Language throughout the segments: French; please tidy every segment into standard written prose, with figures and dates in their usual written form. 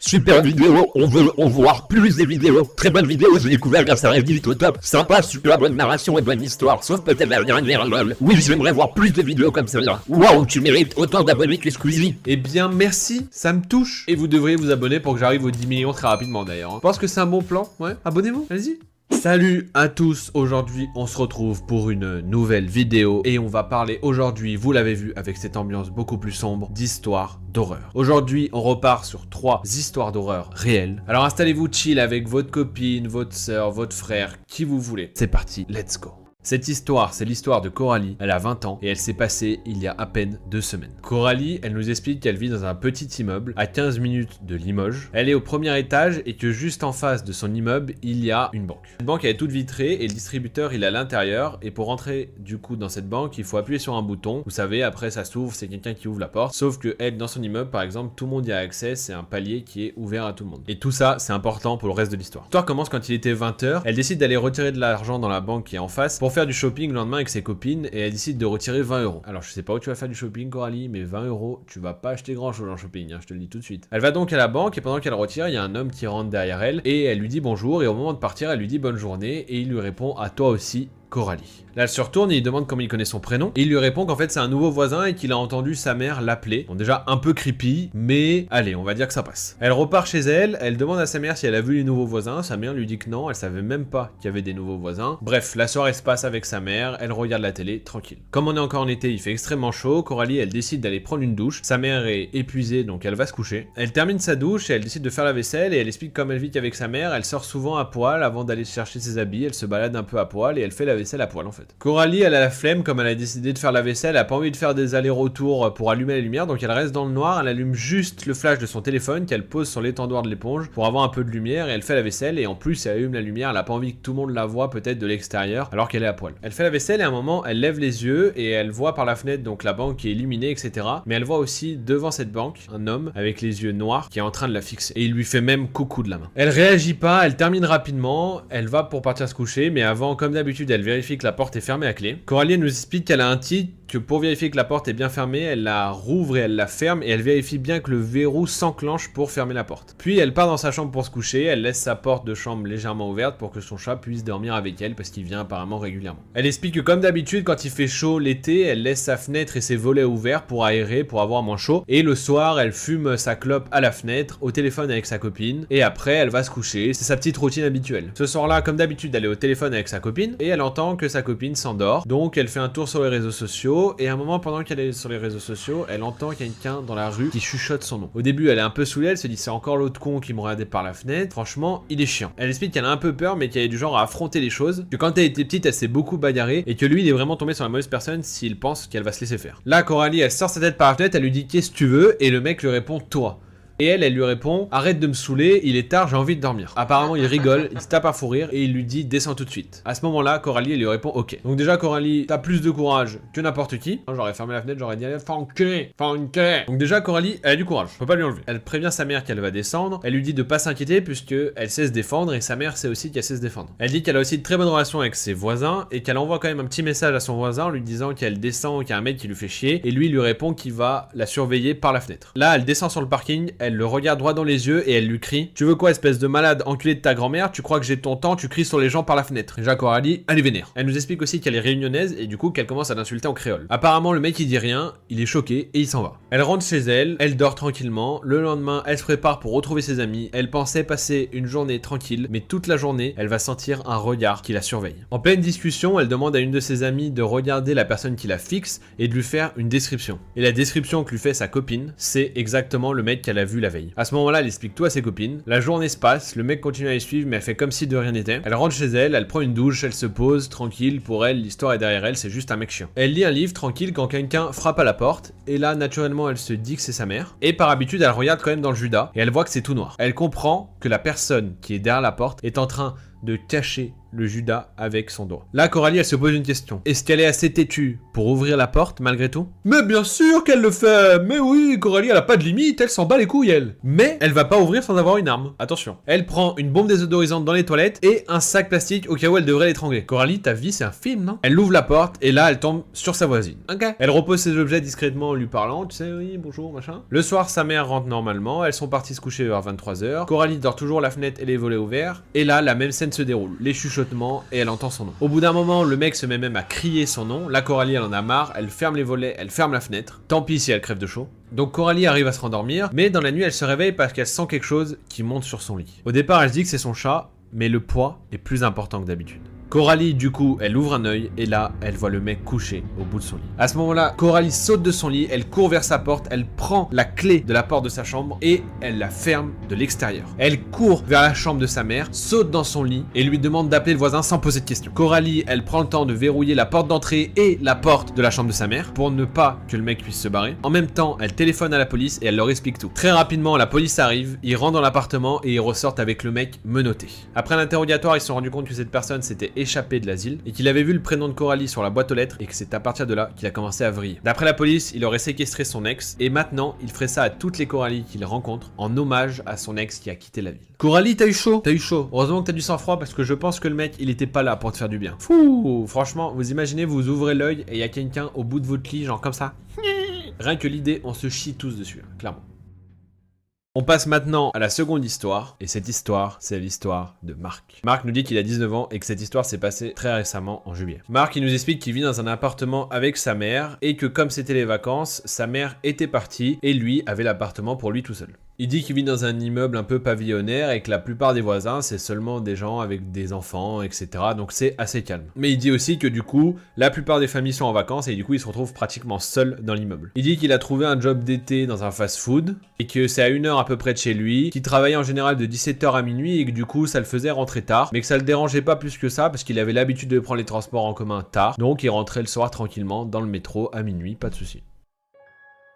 Super vidéo, on veut en voir plus des vidéos. Très bonne vidéo, j'ai découvert grâce à Reddit au top. Sympa, super bonne narration et bonne histoire. Sauf peut-être la dernière lol. Oui, j'aimerais voir plus de vidéos comme celle-là. Waouh, tu mérites autant d'abonnés que Squeezie. Eh bien, merci, ça me touche. Et vous devriez vous abonner pour que j'arrive aux 10 millions très rapidement d'ailleurs. Je pense que c'est un bon plan, ouais. Abonnez-vous, allez-y. Salut à tous, aujourd'hui on se retrouve pour une nouvelle vidéo et on va parler aujourd'hui, vous l'avez vu avec cette ambiance beaucoup plus sombre, d'histoires d'horreur. Aujourd'hui on repart sur 3 histoires d'horreur réelles. Alors installez-vous chill avec votre copine, votre soeur, votre frère, qui vous voulez. C'est parti, let's go. Cette histoire, c'est l'histoire de Coralie, elle a 20 ans et elle s'est passée il y a à peine 2 semaines. Coralie, elle nous explique qu'elle vit dans un petit immeuble à 15 minutes de Limoges. Elle est au premier étage et que juste en face de son immeuble, il y a une banque. Cette banque elle est toute vitrée et le distributeur il est à l'intérieur et pour rentrer du coup dans cette banque, il faut appuyer sur un bouton. Vous savez, après ça s'ouvre, c'est quelqu'un qui ouvre la porte. Sauf que elle, dans son immeuble par exemple, tout le monde y a accès, c'est un palier qui est ouvert à tout le monde. Et tout ça, c'est important pour le reste de l'histoire. L'histoire commence quand il était 20h, elle décide d'aller retirer de l'argent dans la banque qui est en face pour faire du shopping le lendemain avec ses copines et elle décide de retirer 20 €. Alors je sais pas où tu vas faire du shopping Coralie, mais 20 €, tu vas pas acheter grand chose en shopping, hein, je te le dis tout de suite. Elle va donc à la banque et pendant qu'elle retire, il y a un homme qui rentre derrière elle et elle lui dit bonjour et au moment de partir, elle lui dit bonne journée et il lui répond à toi aussi. Coralie. Là, elle se retourne et il demande comment il connaît son prénom. Et il lui répond qu'en fait, c'est un nouveau voisin et qu'il a entendu sa mère l'appeler. Bon, déjà un peu creepy, mais allez, on va dire que ça passe. Elle repart chez elle, elle demande à sa mère si elle a vu les nouveaux voisins. Sa mère lui dit que non, elle savait même pas qu'il y avait des nouveaux voisins. Bref, la soirée se passe avec sa mère, elle regarde la télé, tranquille. Comme on est encore en été, il fait extrêmement chaud. Coralie, elle décide d'aller prendre une douche. Sa mère est épuisée, donc elle va se coucher. Elle termine sa douche et elle décide de faire la vaisselle et elle explique comme elle vit qu'avec sa mère, elle sort souvent à poil avant d'aller chercher ses habits. Elle se balade un peu à poil et elle fait la vaisselle à poil en fait. Coralie, elle a la flemme, comme elle a décidé de faire la vaisselle, elle a pas envie de faire des allers-retours pour allumer la lumière, donc elle reste dans le noir, elle allume juste le flash de son téléphone qu'elle pose sur l'étendoir de l'éponge pour avoir un peu de lumière et elle fait la vaisselle et en plus elle allume la lumière, elle a pas envie que tout le monde la voit peut-être de l'extérieur alors qu'elle est à poil. Elle fait la vaisselle et à un moment elle lève les yeux et elle voit par la fenêtre donc la banque qui est illuminée etc. Mais elle voit aussi devant cette banque un homme avec les yeux noirs qui est en train de la fixer et il lui fait même coucou de la main. Elle réagit pas, elle termine rapidement, elle va pour partir se coucher mais avant comme d'habitude elle vérifie que la porte est fermée à clé. Coralie nous explique qu'elle a un titre, que pour vérifier que la porte est bien fermée, elle la rouvre et elle la ferme et elle vérifie bien que le verrou s'enclenche pour fermer la porte. Puis elle part dans sa chambre pour se coucher, elle laisse sa porte de chambre légèrement ouverte pour que son chat puisse dormir avec elle parce qu'il vient apparemment régulièrement. Elle explique que comme d'habitude quand il fait chaud l'été, elle laisse sa fenêtre et ses volets ouverts pour aérer, pour avoir moins chaud et le soir elle fume sa clope à la fenêtre, au téléphone avec sa copine et après elle va se coucher, c'est sa petite routine habituelle. Ce soir-là comme d'habitude elle est au téléphone avec sa copine et elle entend que sa copine s'endort, donc elle fait un tour sur les réseaux sociaux et à un moment pendant qu'elle est sur les réseaux sociaux, elle entend quelqu'un dans la rue qui chuchote son nom. Au début elle est un peu saoulée, elle se dit c'est encore l'autre con qui me regardait par la fenêtre, franchement il est chiant. Elle explique qu'elle a un peu peur mais qu'elle est du genre à affronter les choses, que quand elle était petite elle s'est beaucoup bagarrée et que lui il est vraiment tombé sur la mauvaise personne s'il pense qu'elle va se laisser faire. Là Coralie elle sort sa tête par la fenêtre, elle lui dit qu'est-ce que tu veux et le mec lui répond toi. Et elle lui répond « Arrête de me saouler, il est tard, j'ai envie de dormir. » Apparemment, il rigole, il se tape à fou rire et il lui dit « Descends tout de suite. » À ce moment-là, Coralie, elle lui répond « Ok. » Donc déjà, Coralie, t'as plus de courage que n'importe qui. J'aurais fermé la fenêtre, j'aurais dit « Allez, fais enculer. » Donc déjà, Coralie, elle a du courage, je peux pas lui enlever. Elle prévient sa mère qu'elle va descendre, elle lui dit de pas s'inquiéter puisque elle sait se défendre et sa mère sait aussi qu'elle sait se défendre. Elle dit qu'elle a aussi de très bonnes relations avec ses voisins et qu'elle envoie quand même un petit message à son voisin en lui disant qu'elle descend, qu'il y a un mec qui lui fait chier et lui il lui répond qu'il va la surveiller par la fenêtre. Là, elle descend sur le parking, elle le regarde droit dans les yeux et elle lui crie « Tu veux quoi espèce de malade enculé de ta grand-mère, tu crois que j'ai ton temps, tu cries sur les gens par la fenêtre. » Déjà Coralie, elle est vénère. Elle nous explique aussi qu'elle est réunionnaise et du coup qu'elle commence à l'insulter en créole. Apparemment le mec il dit rien, il est choqué et il s'en va. Elle rentre chez elle, elle dort tranquillement, le lendemain elle se prépare pour retrouver ses amis, elle pensait passer une journée tranquille mais toute la journée elle va sentir un regard qui la surveille. En pleine discussion, elle demande à une de ses amies de regarder la personne qui la fixe et de lui faire une description. Et la description que lui fait sa copine, c'est exactement le mec qu'elle a vu la veille. À ce moment-là, elle explique tout à ses copines. La journée se passe, le mec continue à les suivre, mais elle fait comme si de rien n'était. Elle rentre chez elle, elle prend une douche, elle se pose, tranquille. Pour elle, l'histoire est derrière elle, c'est juste un mec chiant. Elle lit un livre, tranquille, quand quelqu'un frappe à la porte. Et là, naturellement, elle se dit que c'est sa mère. Et par habitude, elle regarde quand même dans le Judas, et elle voit que c'est tout noir. Elle comprend que la personne qui est derrière la porte est en train de cacher le Judas avec son doigt. Là, Coralie, elle se pose une question. Est-ce qu'elle est assez têtue pour ouvrir la porte malgré tout? Mais bien sûr qu'elle le fait. Mais oui, Coralie, elle a pas de limite, elle s'en bat les couilles, elle. Mais elle va pas ouvrir sans avoir une arme. Attention. Elle prend une bombe désodorisante dans les toilettes et un sac plastique au cas où elle devrait l'étrangler. Coralie, ta vie, c'est un film, non? Elle ouvre la porte et là, elle tombe sur sa voisine. Ok. Elle repose ses objets discrètement en lui parlant. Tu sais, oui, bonjour, machin. Le soir, sa mère rentre normalement. Elles sont parties se coucher vers 23h. Coralie dort toujours la fenêtre et les volets ouverts. Et là, la même scène se déroule. Les chuchotements et elle entend son nom. Au bout d'un moment, le mec se met même à crier son nom. La Coralie, elle en a marre. Elle ferme les volets, elle ferme la fenêtre. Tant pis si elle crève de chaud. Donc Coralie arrive à se rendormir, mais dans la nuit, elle se réveille parce qu'elle sent quelque chose qui monte sur son lit. Au départ, elle se dit que c'est son chat, mais le poids est plus important que d'habitude. Coralie, du coup, elle ouvre un œil et là, elle voit le mec couché au bout de son lit. À ce moment-là, Coralie saute de son lit, elle court vers sa porte, elle prend la clé de la porte de sa chambre et elle la ferme de l'extérieur. Elle court vers la chambre de sa mère, saute dans son lit et lui demande d'appeler le voisin sans poser de questions. Coralie, elle prend le temps de verrouiller la porte d'entrée et la porte de la chambre de sa mère pour ne pas que le mec puisse se barrer. En même temps, elle téléphone à la police et elle leur explique tout. Très rapidement, la police arrive, ils rentrent dans l'appartement et ils ressortent avec le mec menotté. Après l'interrogatoire, ils se sont rendus compte que cette personne s'était échappé de l'asile et qu'il avait vu le prénom de Coralie sur la boîte aux lettres et que c'est à partir de là qu'il a commencé à vriller. D'après la police, il aurait séquestré son ex et maintenant il ferait ça à toutes les Coralie qu'il rencontre en hommage à son ex qui a quitté la ville. Coralie, t'as eu chaud? T'as eu chaud. Heureusement que t'as du sang-froid parce que je pense que le mec il était pas là pour te faire du bien. Fou! Franchement, vous imaginez, vous ouvrez l'œil et il y a quelqu'un au bout de votre lit, genre comme ça. Rien que l'idée, on se chie tous dessus, clairement. On passe maintenant à la seconde histoire, et cette histoire, c'est l'histoire de Marc. Marc nous dit qu'il a 19 ans et que cette histoire s'est passée très récemment en juillet. Marc, il nous explique qu'il vit dans un appartement avec sa mère, et que comme c'était les vacances, sa mère était partie, et lui avait l'appartement pour lui tout seul. Il dit qu'il vit dans un immeuble un peu pavillonnaire et que la plupart des voisins, c'est seulement des gens avec des enfants, etc. Donc c'est assez calme. Mais il dit aussi que du coup, la plupart des familles sont en vacances et du coup, il se retrouve pratiquement seul dans l'immeuble. Il dit qu'il a trouvé un job d'été dans un fast-food et que c'est à 1 heure à peu près de chez lui, qu'il travaillait en général de 17h à minuit et que du coup, ça le faisait rentrer tard, mais que ça le dérangeait pas plus que ça parce qu'il avait l'habitude de prendre les transports en commun tard. Donc il rentrait le soir tranquillement dans le métro à minuit, pas de souci.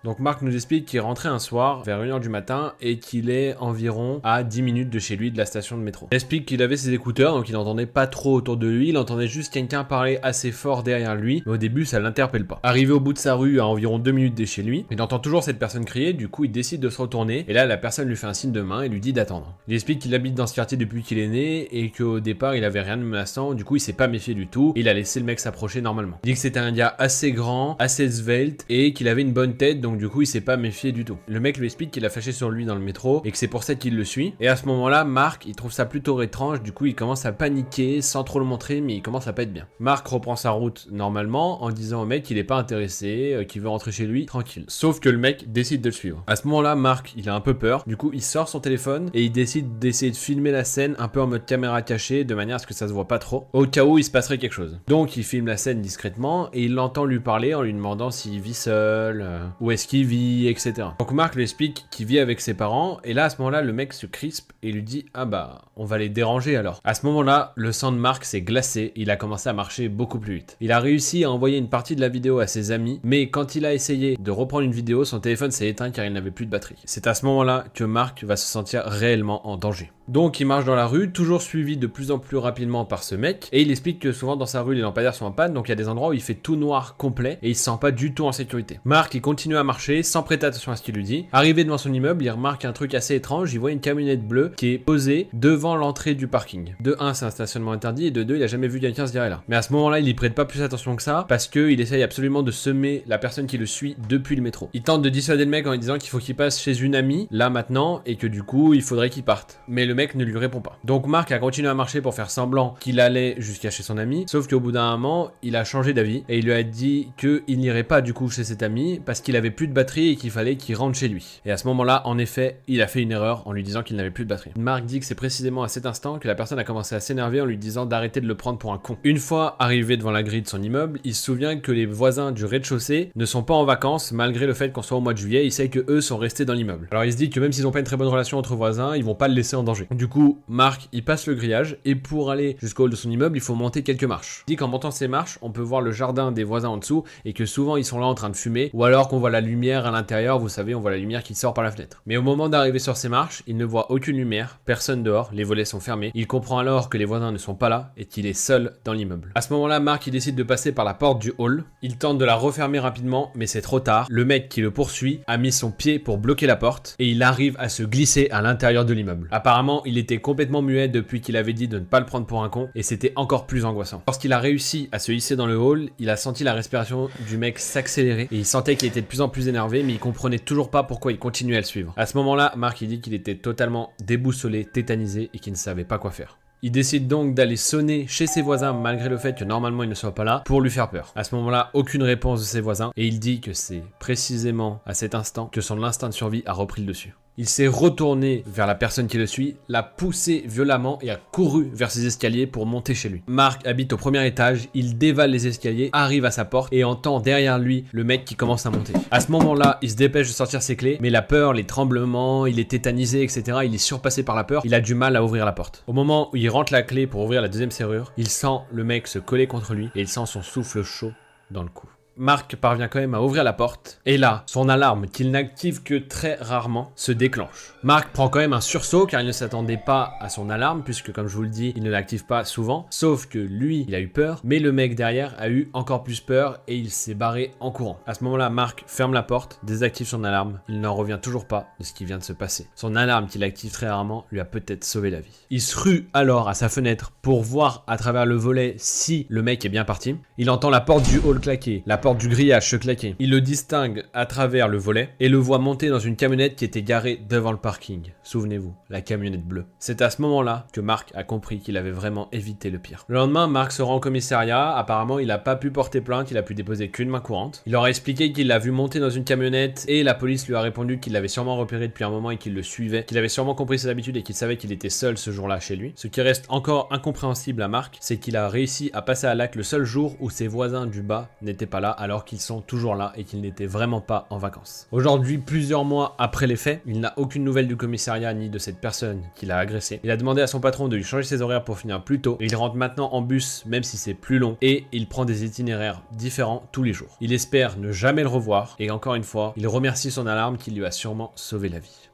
Donc Marc nous explique qu'il est rentré un soir vers 1h du matin et qu'il est environ à 10 minutes de chez lui de la station de métro. Il explique qu'il avait ses écouteurs donc il n'entendait pas trop autour de lui, il entendait juste quelqu'un parler assez fort derrière lui, mais au début ça l'interpelle pas. Arrivé au bout de sa rue à environ 2 minutes de chez lui, il entend toujours cette personne crier, du coup il décide de se retourner et là la personne lui fait un signe de main et lui dit d'attendre. Il explique qu'il habite dans ce quartier depuis qu'il est né et qu'au départ il avait rien de menaçant, du coup il s'est pas méfié du tout, il a laissé le mec s'approcher normalement. Il dit que c'était un gars assez grand, assez svelte et qu'il avait une bonne tête donc du coup il s'est pas méfié du tout. Le mec lui explique qu'il a flashé sur lui dans le métro et que c'est pour ça qu'il le suit. Et à ce moment-là, Marc, il trouve ça plutôt étrange, du coup il commence à paniquer sans trop le montrer, mais il commence à pas être bien. Marc reprend sa route normalement en disant au mec qu'il est pas intéressé, qu'il veut rentrer chez lui tranquille. Sauf que le mec décide de le suivre. À ce moment-là, Marc, il a un peu peur, du coup il sort son téléphone et il décide d'essayer de filmer la scène un peu en mode caméra cachée de manière à ce que ça se voit pas trop, au cas où il se passerait quelque chose. Donc il filme la scène discrètement et il l'entend lui parler en lui demandant s'il vit seul, où est-ce qu'il vit, etc. Donc Marc lui explique qu'il vit avec ses parents et là à ce moment-là le mec se crispe et lui dit ah bah on va les déranger alors. À ce moment-là le sang de Marc s'est glacé, il a commencé à marcher beaucoup plus vite. Il a réussi à envoyer une partie de la vidéo à ses amis mais quand il a essayé de reprendre une vidéo son téléphone s'est éteint car il n'avait plus de batterie. C'est à ce moment-là que Marc va se sentir réellement en danger. Donc il marche dans la rue, toujours suivi de plus en plus rapidement par ce mec, et il explique que souvent dans sa rue les lampadaires sont en panne, donc il y a des endroits où il fait tout noir complet, et il se sent pas du tout en sécurité. Marc il continue à marcher, sans prêter attention à ce qu'il lui dit. Arrivé devant son immeuble, il remarque un truc assez étrange, il voit une camionnette bleue qui est posée devant l'entrée du parking. De 1 c'est un stationnement interdit, et de 2 il a jamais vu quelqu'un se garer là. Mais à ce moment-là il y prête pas plus attention que ça, parce qu'il essaye absolument de semer la personne qui le suit depuis le métro. Il tente de dissuader le mec en lui disant qu'il faut qu'il passe chez une amie, là maintenant, et que du coup il faudrait qu'il parte. Mais le mec ne lui répond pas. Donc Marc a continué à marcher pour faire semblant qu'il allait jusqu'à chez son ami, sauf qu'au bout d'un moment, il a changé d'avis et il lui a dit qu'il n'irait pas du coup chez cet ami parce qu'il avait plus de batterie et qu'il fallait qu'il rentre chez lui. Et à ce moment-là, en effet, il a fait une erreur en lui disant qu'il n'avait plus de batterie. Marc dit que c'est précisément à cet instant que la personne a commencé à s'énerver en lui disant d'arrêter de le prendre pour un con. Une fois arrivé devant la grille de son immeuble, il se souvient que les voisins du rez-de-chaussée ne sont pas en vacances malgré le fait qu'on soit au mois de juillet, il sait que eux sont restés dans l'immeuble. Alors il se dit que même s'ils n'ont pas une très bonne relation entre voisins, ils vont pas le laisser en danger. danger. Du coup, Marc, il passe le grillage et pour aller jusqu'au hall de son immeuble, il faut monter quelques marches. Il dit qu'en montant ces marches, on peut voir le jardin des voisins en dessous et que souvent ils sont là en train de fumer ou alors qu'on voit la lumière à l'intérieur, vous savez, on voit la lumière qui sort par la fenêtre. Mais au moment d'arriver sur ces marches, il ne voit aucune lumière, personne dehors, les volets sont fermés. Il comprend alors que les voisins ne sont pas là et qu'il est seul dans l'immeuble. À ce moment-là, Marc il décide de passer par la porte du hall. Il tente de la refermer rapidement, mais c'est trop tard. Le mec qui le poursuit a mis son pied pour bloquer la porte et il arrive à se glisser à l'intérieur de l'immeuble. Apparemment, il était complètement muet depuis qu'il avait dit de ne pas le prendre pour un con et c'était encore plus angoissant. Lorsqu'il a réussi à se hisser dans le hall, il a senti la respiration du mec s'accélérer et il sentait qu'il était de plus en plus énervé, mais il comprenait toujours pas pourquoi il continuait à le suivre. À ce moment-là, Marc il dit qu'il était totalement déboussolé, tétanisé et qu'il ne savait pas quoi faire. Il décide donc d'aller sonner chez ses voisins malgré le fait que normalement il ne soit pas là pour lui faire peur. À ce moment-là, aucune réponse de ses voisins et il dit que c'est précisément à cet instant que son instinct de survie a repris le dessus. Il s'est retourné vers la personne qui le suit, l'a poussé violemment et a couru vers ses escaliers pour monter chez lui. Marc habite au premier étage, il dévale les escaliers, arrive à sa porte et entend derrière lui le mec qui commence à monter. À ce moment-là, il se dépêche de sortir ses clés, mais la peur, les tremblements, il est tétanisé, etc. Il est surpassé par la peur, il a du mal à ouvrir la porte. Au moment où il rentre la clé pour ouvrir la deuxième serrure, il sent le mec se coller contre lui et il sent son souffle chaud dans le cou. Marc parvient quand même à ouvrir la porte, et là, son alarme, qu'il n'active que très rarement, se déclenche. Marc prend quand même un sursaut car il ne s'attendait pas à son alarme, puisque comme je vous le dis, il ne l'active pas souvent, sauf que lui, il a eu peur, mais le mec derrière a eu encore plus peur et il s'est barré en courant. À ce moment-là, Marc ferme la porte, désactive son alarme, il n'en revient toujours pas de ce qui vient de se passer. Son alarme qu'il active très rarement lui a peut-être sauvé la vie. Il se rue alors à sa fenêtre pour voir à travers le volet si le mec est bien parti. Il entend la porte du hall claquer, la porte du grillage se claquer. Il le distingue à travers le volet et le voit monter dans une camionnette qui était garée devant le parking. Souvenez-vous, la camionnette bleue. C'est à ce moment-là que Marc a compris qu'il avait vraiment évité le pire. Le lendemain, Marc se rend au commissariat. Apparemment, il n'a pas pu porter plainte, il a pu déposer qu'une main courante. Il leur a expliqué qu'il l'a vu monter dans une camionnette et la police lui a répondu qu'il l'avait sûrement repéré depuis un moment et qu'il le suivait, qu'il avait sûrement compris ses habitudes et qu'il savait qu'il était seul ce jour-là chez lui. Ce qui reste encore incompréhensible à Marc, c'est qu'il a réussi à passer à l'acte le seul jour où ses voisins du bas n'étaient pas là alors qu'ils sont toujours là et qu'ils n'étaient vraiment pas en vacances. Aujourd'hui, plusieurs mois après les faits, il n'a aucune nouvelle du commissariat ni de cette personne qui l'a agressé. Il a demandé à son patron de lui changer ses horaires pour finir plus tôt et il rentre maintenant en bus même si c'est plus long et il prend des itinéraires différents tous les jours. Il espère ne jamais le revoir et encore une fois, il remercie son alarme qui lui a sûrement sauvé la vie.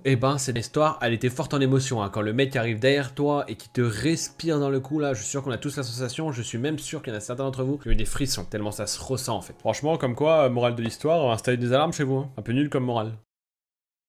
Et ben cette histoire, elle était forte en émotion hein. Quand le mec arrive derrière toi et qui te respire dans le cou là, je suis sûr qu'on a tous la sensation, je suis même sûr qu'il y en a certains d'entre vous qui ont eu des frissons, tellement ça se ressent en fait. Franchement, comme quoi, morale de l'histoire, installez des alarmes chez vous, hein. Un peu nul comme morale.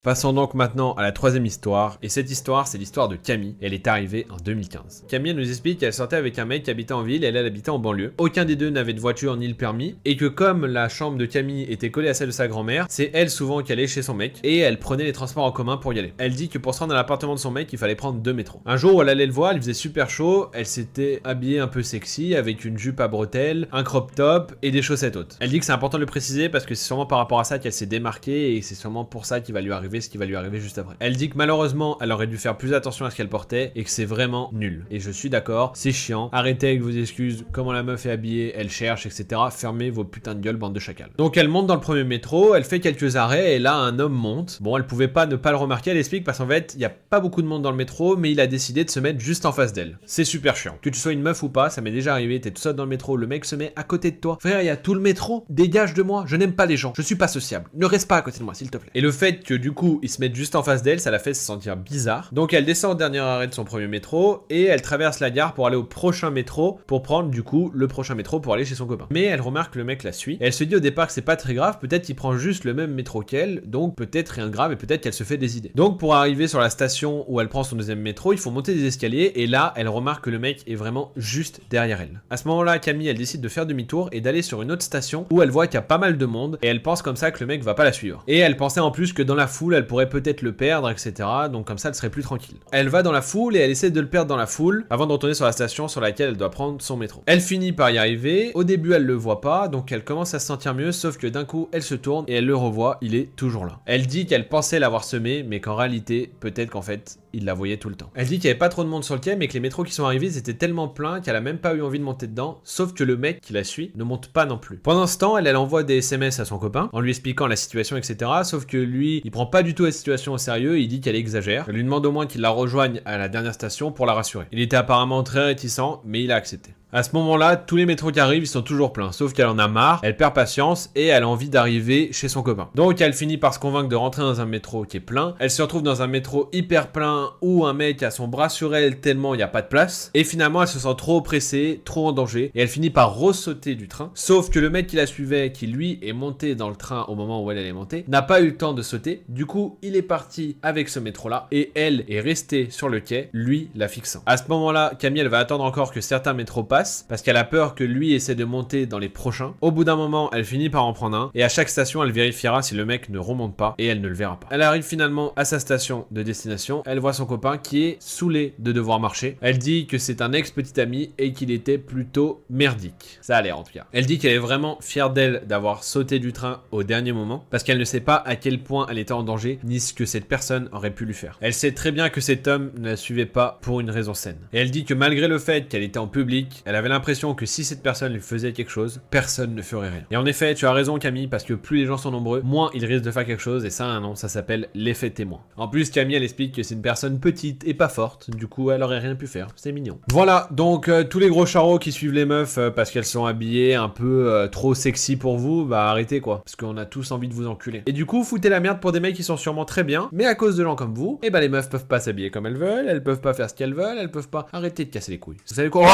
Passons donc maintenant à la troisième histoire, et cette histoire, c'est l'histoire de Camille, et elle est arrivée en 2015. Camille nous explique qu'elle sortait avec un mec qui habitait en ville, et elle habitait en banlieue. Aucun des deux n'avait de voiture ni le permis, et que comme la chambre de Camille était collée à celle de sa grand-mère, c'est elle souvent qui allait chez son mec, et elle prenait les transports en commun pour y aller. Elle dit que pour se rendre à l'appartement de son mec, il fallait prendre 2 métros. Un jour où elle allait le voir, il faisait super chaud, elle s'était habillée un peu sexy, avec une jupe à bretelles, un crop top, et des chaussettes hautes. Elle dit que c'est important de le préciser, parce que c'est sûrement par rapport à ça qu'elle s'est démarquée, et c'est sûrement pour ça qu'il va lui arriver ce qui va lui arriver juste après. Elle dit que malheureusement, elle aurait dû faire plus attention à ce qu'elle portait et que c'est vraiment nul. Et je suis d'accord, c'est chiant. Arrêtez avec vos excuses, comment la meuf est habillée, elle cherche, etc. Fermez vos putains de gueules, bande de chacals. Donc elle monte dans le premier métro, elle fait quelques arrêts et là un homme monte. Bon, elle pouvait pas ne pas le remarquer, elle explique parce qu'en fait, il y a pas beaucoup de monde dans le métro, mais il a décidé de se mettre juste en face d'elle. C'est super chiant. Que tu sois une meuf ou pas, ça m'est déjà arrivé, t'es tout seul dans le métro, le mec se met à côté de toi. Frère, il y a tout le métro, dégage de moi, je n'aime pas les gens, je suis pas sociable. Ne reste pas à côté de moi, s'il te plaît. Et le fait que du coup, il se mette juste en face d'elle, ça la fait se sentir bizarre. Donc elle descend au dernier arrêt de son premier métro et elle traverse la gare pour aller au prochain métro pour prendre du coup le prochain métro pour aller chez son copain. Mais elle remarque que le mec la suit et elle se dit au départ que c'est pas très grave, peut-être qu'il prend juste le même métro qu'elle, donc peut-être rien de grave et peut-être qu'elle se fait des idées. Donc pour arriver sur la station où elle prend son deuxième métro, il faut monter des escaliers et là elle remarque que le mec est vraiment juste derrière elle. À ce moment-là, Camille elle décide de faire demi-tour et d'aller sur une autre station où elle voit qu'il y a pas mal de monde et elle pense comme ça que le mec va pas la suivre. Et elle pensait en plus que dans la foule elle pourrait peut-être le perdre, etc. Donc comme ça elle serait plus tranquille. Elle va dans la foule et elle essaie de le perdre dans la foule avant de retourner sur la station sur laquelle elle doit prendre son métro. Elle finit par y arriver, au début elle le voit pas, donc elle commence à se sentir mieux, sauf que d'un coup elle se tourne et elle le revoit, il est toujours là. Elle dit qu'elle pensait l'avoir semé, mais qu'en réalité, peut-être qu'en fait, il la voyait tout le temps. Elle dit qu'il y avait pas trop de monde sur le quai, mais que les métros qui sont arrivés, ils étaient tellement pleins qu'elle a même pas eu envie de monter dedans, sauf que le mec qui la suit ne monte pas non plus. Pendant ce temps, elle envoie des SMS à son copain, en lui expliquant la situation, etc. Sauf que lui, il prend pas du tout la situation au sérieux, il dit qu'elle exagère. Elle lui demande au moins qu'il la rejoigne à la dernière station pour la rassurer. Il était apparemment très réticent, mais il a accepté. À ce moment-là, tous les métros qui arrivent, ils sont toujours pleins, sauf qu'elle en a marre, elle perd patience et elle a envie d'arriver chez son copain. Donc elle finit par se convaincre de rentrer dans un métro qui est plein. Elle se retrouve dans un métro hyper plein où un mec a son bras sur elle tellement il n'y a pas de place. Et finalement, elle se sent trop oppressée, trop en danger et elle finit par ressauter du train. Sauf que le mec qui la suivait, qui lui est monté dans le train au moment où elle est montée, n'a pas eu le temps de sauter. Du coup, il est parti avec ce métro-là et elle est restée sur le quai, lui la fixant. À ce moment-là, Camille, elle va attendre encore que certains métros passent parce qu'elle a peur que lui essaie de monter dans les prochains. Au bout d'un moment, elle finit par en prendre un et à chaque station, elle vérifiera si le mec ne remonte pas et elle ne le verra pas. Elle arrive finalement à sa station de destination. Elle voit son copain qui est saoulé de devoir marcher. Elle dit que c'est un ex-petit ami et qu'il était plutôt merdique. Ça a l'air en tout cas. Elle dit qu'elle est vraiment fière d'elle d'avoir sauté du train au dernier moment parce qu'elle ne sait pas à quel point elle était en danger ni ce que cette personne aurait pu lui faire. Elle sait très bien que cet homme ne la suivait pas pour une raison saine. Et elle dit que malgré le fait qu'elle était en public, elle avait l'impression que si cette personne lui faisait quelque chose, personne ne ferait rien. Et en effet, tu as raison Camille, parce que plus les gens sont nombreux, moins ils risquent de faire quelque chose, et ça a un nom, ça s'appelle l'effet témoin. En plus, Camille, elle explique que c'est une personne petite et pas forte, du coup, elle aurait rien pu faire. C'est mignon. Voilà, donc tous les gros charros qui suivent les meufs parce qu'elles sont habillées un peu trop sexy pour vous, bah arrêtez quoi, parce qu'on a tous envie de vous enculer. Et du coup, foutez la merde pour des mecs qui sont sûrement très bien, mais à cause de gens comme vous, et bah les meufs peuvent pas s'habiller comme elles veulent, elles peuvent pas faire ce qu'elles veulent, elles peuvent pas arrêter de casser les couilles. Vous savez quoi?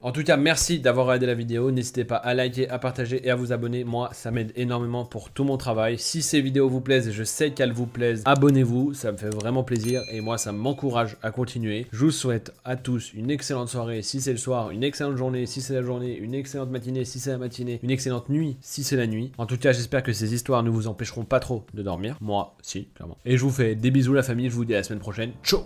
En tout cas, merci d'avoir regardé la vidéo. N'hésitez pas à liker, à partager et à vous abonner. Moi, ça m'aide énormément pour tout mon travail. Si ces vidéos vous plaisent, et je sais qu'elles vous plaisent, abonnez-vous. Ça me fait vraiment plaisir et moi, ça m'encourage à continuer. Je vous souhaite à tous une excellente soirée si c'est le soir, une excellente journée si c'est la journée, une excellente matinée si c'est la matinée, une excellente nuit si c'est la nuit. En tout cas, j'espère que ces histoires ne vous empêcheront pas trop de dormir. Moi, si, clairement. Et je vous fais des bisous la famille. Je vous dis à la semaine prochaine. Ciao!